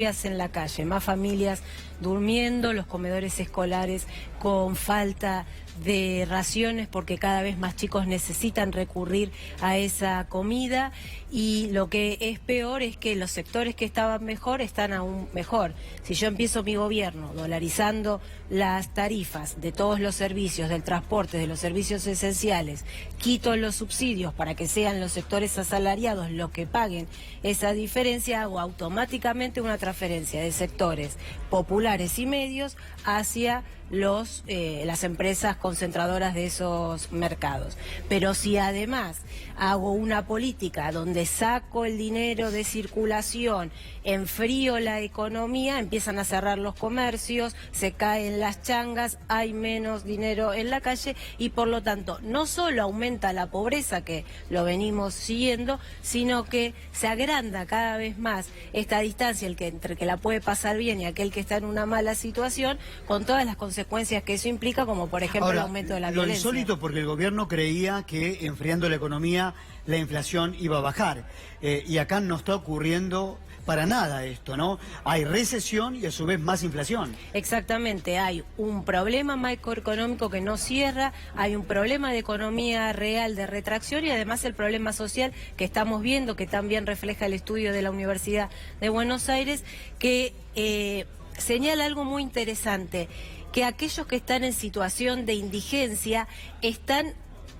en la calle, más familias durmiendo, los comedores escolares con falta de raciones porque cada vez más chicos necesitan recurrir a esa comida, y lo que es peor es que los sectores que estaban mejor están aún mejor. Si yo empiezo mi gobierno dolarizando las tarifas de todos los servicios, del transporte, de los servicios esenciales, quito los subsidios para que sean los sectores asalariados los que paguen esa diferencia, hago automáticamente una transferencia de sectores populares y medios hacia las empresas concentradoras de esos mercados. Pero si además hago una política donde saco el dinero de circulación, enfrío la economía, empiezan a cerrar los comercios, se caen las changas, hay menos dinero en la calle y por lo tanto no solo aumenta la pobreza, que lo venimos siguiendo, sino que se agranda cada vez más esta distancia entre el que la puede pasar bien y aquel que está en una mala situación, con todas las consecuencias que eso implica, como por ejemplo ahora, el aumento de la lo violencia. insólito, porque el gobierno creía que enfriando la economía la inflación iba a bajar, y acá no está ocurriendo para nada esto, ¿no? Hay recesión y a su vez más inflación. Exactamente, hay un problema macroeconómico que no cierra, hay un problema de economía real de retracción y además el problema social que estamos viendo, que también refleja el estudio de la Universidad de Buenos Aires, que señala algo muy interesante, que aquellos que están en situación de indigencia están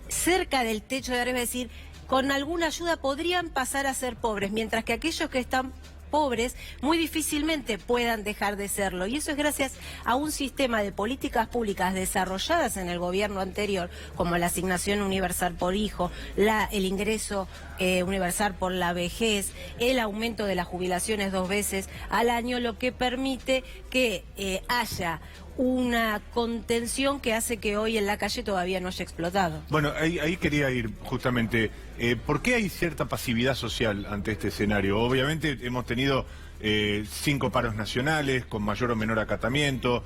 cerca del techo de arriba, es decir, con alguna ayuda podrían pasar a ser pobres, mientras que aquellos que están pobres muy difícilmente puedan dejar de serlo, y eso es gracias a un sistema de políticas públicas desarrolladas en el gobierno anterior, como la asignación universal por hijo, el ingreso universal por la vejez, el aumento de las jubilaciones 2 veces al año, lo que permite que haya una contención que hace que hoy en la calle todavía no haya explotado. Bueno, ahí quería ir justamente. ¿Por qué hay cierta pasividad social ante este escenario? Obviamente hemos tenido 5 paros nacionales con mayor o menor acatamiento,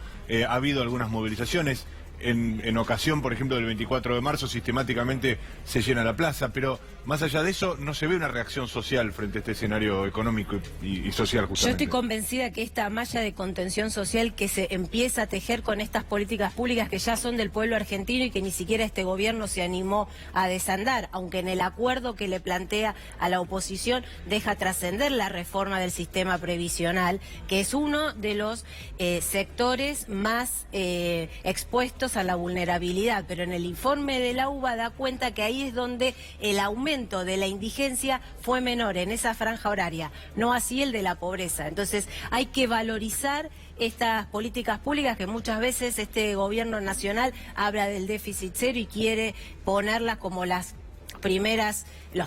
ha habido algunas movilizaciones. En ocasión, por ejemplo, del 24 de marzo, sistemáticamente se llena la plaza, pero más allá de eso, no se ve una reacción social frente a este escenario económico y social, justamente. Yo estoy convencida que esta malla de contención social que se empieza a tejer con estas políticas públicas que ya son del pueblo argentino y que ni siquiera este gobierno se animó a desandar, aunque en el acuerdo que le plantea a la oposición deja trascender la reforma del sistema previsional, que es uno de los sectores más expuestos a la vulnerabilidad, pero en el informe de la UBA da cuenta que ahí es donde el aumento de la indigencia fue menor en esa franja horaria, no así el de la pobreza. Entonces hay que valorizar estas políticas públicas que muchas veces este gobierno nacional habla del déficit cero y quiere ponerlas como los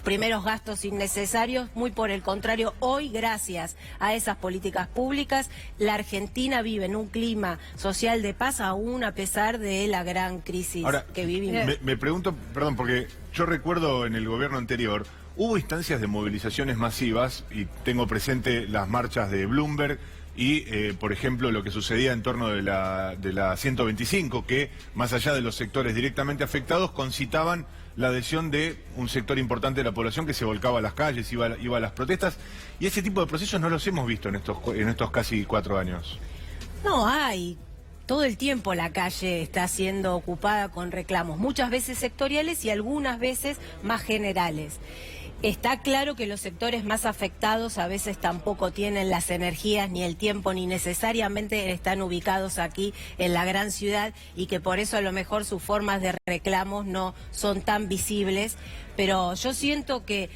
primeros gastos innecesarios. Muy por el contrario, hoy, gracias a esas políticas públicas, la Argentina vive en un clima social de paz, aún a pesar de la gran crisis que vivimos. Me pregunto, perdón, porque yo recuerdo en el gobierno anterior, hubo instancias de movilizaciones masivas, y tengo presente las marchas de Bloomberg, y, por ejemplo, lo que sucedía en torno de la 125, que, más allá de los sectores directamente afectados, concitaban la adhesión de un sector importante de la población que se volcaba a las calles, iba a las protestas, y ese tipo de procesos no los hemos visto en estos casi 4 años. No hay. Todo el tiempo la calle está siendo ocupada con reclamos, muchas veces sectoriales y algunas veces más generales. Está claro que los sectores más afectados a veces tampoco tienen las energías ni el tiempo ni necesariamente están ubicados aquí en la gran ciudad, y que por eso a lo mejor sus formas de reclamos no son tan visibles, pero yo siento que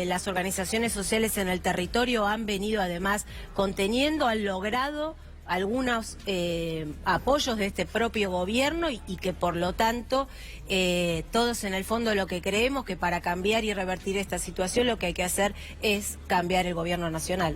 las organizaciones sociales en el territorio han venido además conteniendo, han logrado algunos apoyos de este propio gobierno y que por lo tanto todos en el fondo lo que creemos que para cambiar y revertir esta situación lo que hay que hacer es cambiar el gobierno nacional.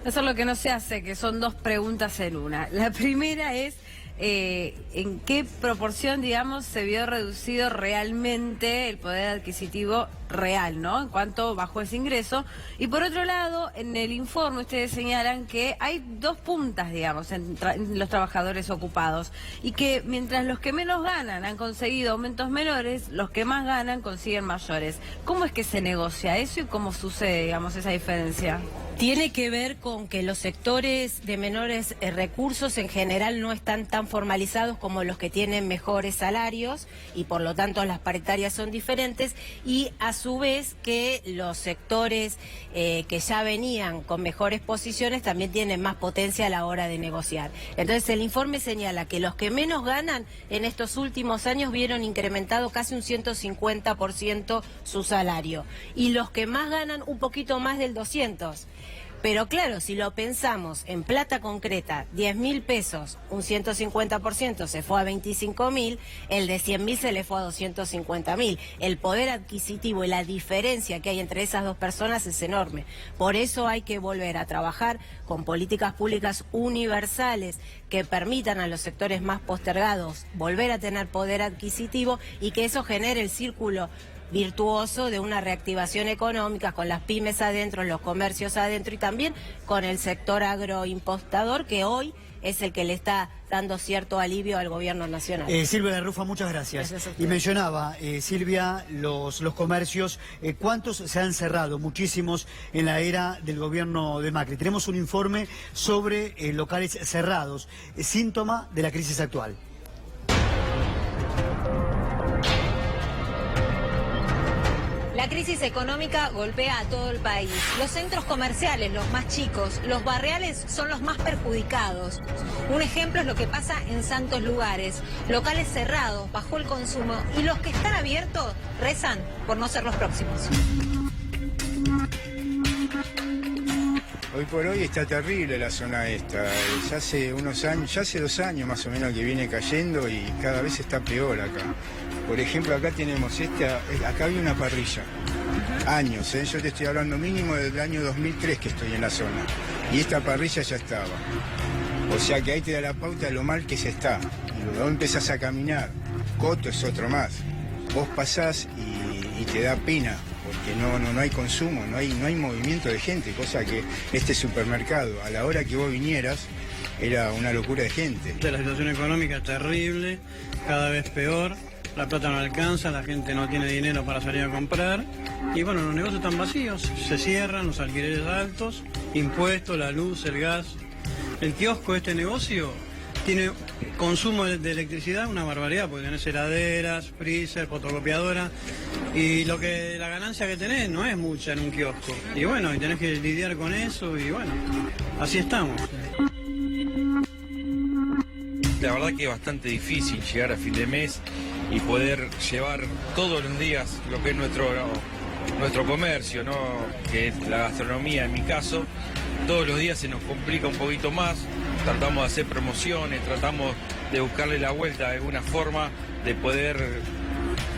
Eso es lo que no se hace, que son 2 preguntas en una. La primera es ¿en qué proporción, digamos, se vio reducido realmente el poder adquisitivo real, ¿no? En cuanto bajó ese ingreso. Y por otro lado, en el informe ustedes señalan que hay dos puntas, digamos, en los trabajadores ocupados, y que mientras los que menos ganan han conseguido aumentos menores, los que más ganan consiguen mayores. ¿Cómo es que se negocia eso y cómo sucede, digamos, esa diferencia? Tiene que ver con que los sectores de menores recursos en general no están tan formalizados como los que tienen mejores salarios y por lo tanto las paritarias son diferentes, y a su vez que los sectores que ya venían con mejores posiciones también tienen más potencia a la hora de negociar. Entonces el informe señala que los que menos ganan en estos últimos años vieron incrementado casi un 150% su salario y los que más ganan un poquito más del 200%. Pero claro, si lo pensamos en plata concreta, 10.000 pesos, un 150% se fue a 25.000, el de 100.000 se le fue a 250.000. El poder adquisitivo y la diferencia que hay entre esas dos personas es enorme. Por eso hay que volver a trabajar con políticas públicas universales que permitan a los sectores más postergados volver a tener poder adquisitivo y que eso genere el círculo virtuoso de una reactivación económica con las pymes adentro, los comercios adentro y también con el sector agroimpostador que hoy es el que le está dando cierto alivio al gobierno nacional. Silvia La Rufa, muchas gracias. Gracias a Y mencionaba, Silvia, los comercios, ¿cuántos se han cerrado? Muchísimos en la era del gobierno de Macri. Tenemos un informe sobre locales cerrados, síntoma de la crisis actual. La crisis económica golpea a todo el país. Los centros comerciales, los más chicos, los barriales son los más perjudicados. Un ejemplo es lo que pasa en Santos Lugares. Locales cerrados, bajó el consumo y los que están abiertos rezan por no ser los próximos. Hoy por hoy está terrible la zona esta. Ya hace unos años, ya hace 2 años más o menos que viene cayendo y cada vez está peor acá. Por ejemplo, acá tenemos acá había una parrilla. Años, yo te estoy hablando mínimo del año 2003 que estoy en la zona. Y esta parrilla ya estaba. O sea que ahí te da la pauta de lo mal que se está. Y luego empezás a caminar. Coto es otro más. Vos pasás y te da pena. Porque no hay consumo, no hay movimiento de gente, cosa que este supermercado, a la hora que vos vinieras, era una locura de gente. La situación económica es terrible, cada vez peor, la plata no alcanza, la gente no tiene dinero para salir a comprar, y bueno, los negocios están vacíos, se cierran, los alquileres altos, impuestos, la luz, el gas. El kiosco de este negocio tiene consumo de electricidad una barbaridad, porque tenés heladeras, freezer, fotocopiadora, y la ganancia que tenés no es mucha en un kiosco. Y bueno, y tenés que lidiar con eso, y bueno, así estamos. La verdad que es bastante difícil llegar a fin de mes y poder llevar todos los días lo que es nuestro comercio, ¿no? Que es la gastronomía en mi caso. Todos los días se nos complica un poquito más, tratamos de hacer promociones, tratamos de buscarle la vuelta de alguna forma de poder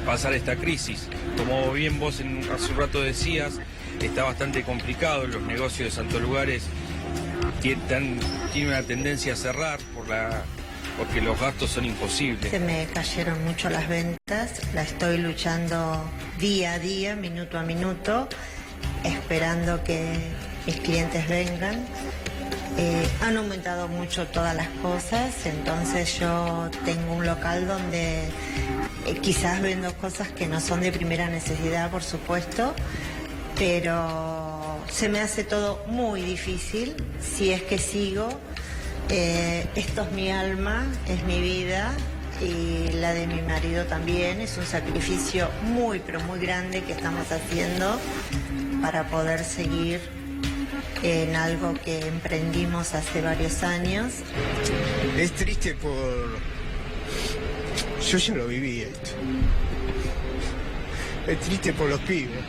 pasar esta crisis. Como bien vos hace un rato decías, está bastante complicado, los negocios de Santos Lugares tienen una tendencia a cerrar porque los gastos son imposibles. Se me cayeron mucho las ventas, la estoy luchando día a día, minuto a minuto, esperando que mis clientes vengan. Han aumentado mucho todas las cosas, entonces yo tengo un local donde quizás vendo cosas que no son de primera necesidad, por supuesto, pero se me hace todo muy difícil si es que sigo. Esto es mi alma, es mi vida y la de mi marido también. Es un sacrificio muy, pero muy grande que estamos haciendo para poder seguir en algo que emprendimos hace varios años. Es triste yo ya lo viví esto. Es triste por los pibes.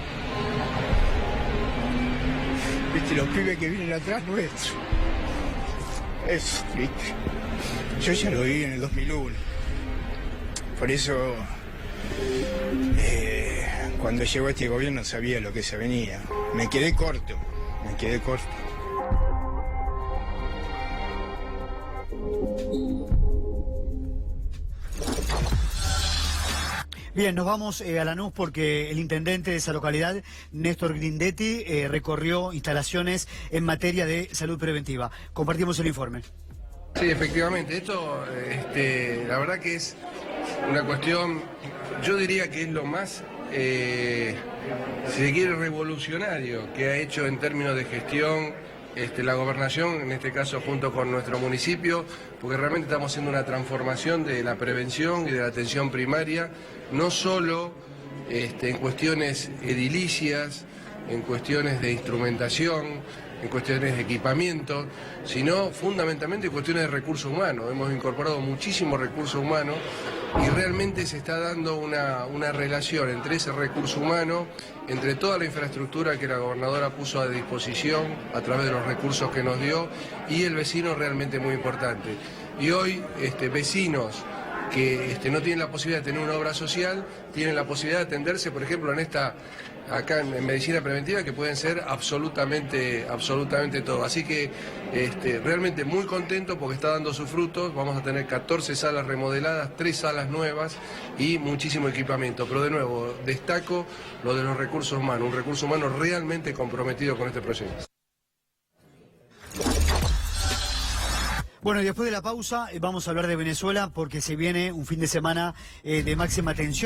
Viste, los pibes que vienen atrás nuestros. Es triste. Yo ya lo viví en el 2001. Por eso, cuando llegó este gobierno sabía lo que se venía. Me quedé corto. Bien, nos vamos a Lanús porque el intendente de esa localidad, Néstor Grindetti, recorrió instalaciones en materia de salud preventiva. Compartimos el informe. Sí, efectivamente, esto la verdad que es una cuestión, yo diría que es lo más, si se quiere, revolucionario que ha hecho en términos de gestión la gobernación, en este caso junto con nuestro municipio, porque realmente estamos haciendo una transformación de la prevención y de la atención primaria, no solo en cuestiones edilicias, en cuestiones de instrumentación, en cuestiones de equipamiento, sino fundamentalmente en cuestiones de recursos humanos. Hemos incorporado muchísimos recursos humanos y realmente se está dando una relación entre ese recurso humano, entre toda la infraestructura que la gobernadora puso a disposición a través de los recursos que nos dio, y el vecino realmente muy importante. Y hoy vecinos que no tienen la posibilidad de tener una obra social, tienen la posibilidad de atenderse, por ejemplo, acá en medicina preventiva, que pueden ser absolutamente todo. Así que realmente muy contento porque está dando sus frutos. Vamos a tener 14 salas remodeladas, 3 salas nuevas y muchísimo equipamiento. Pero de nuevo, destaco lo de los recursos humanos, un recurso humano realmente comprometido con este proyecto. Bueno, y después de la pausa vamos a hablar de Venezuela porque se viene un fin de semana de máxima tensión.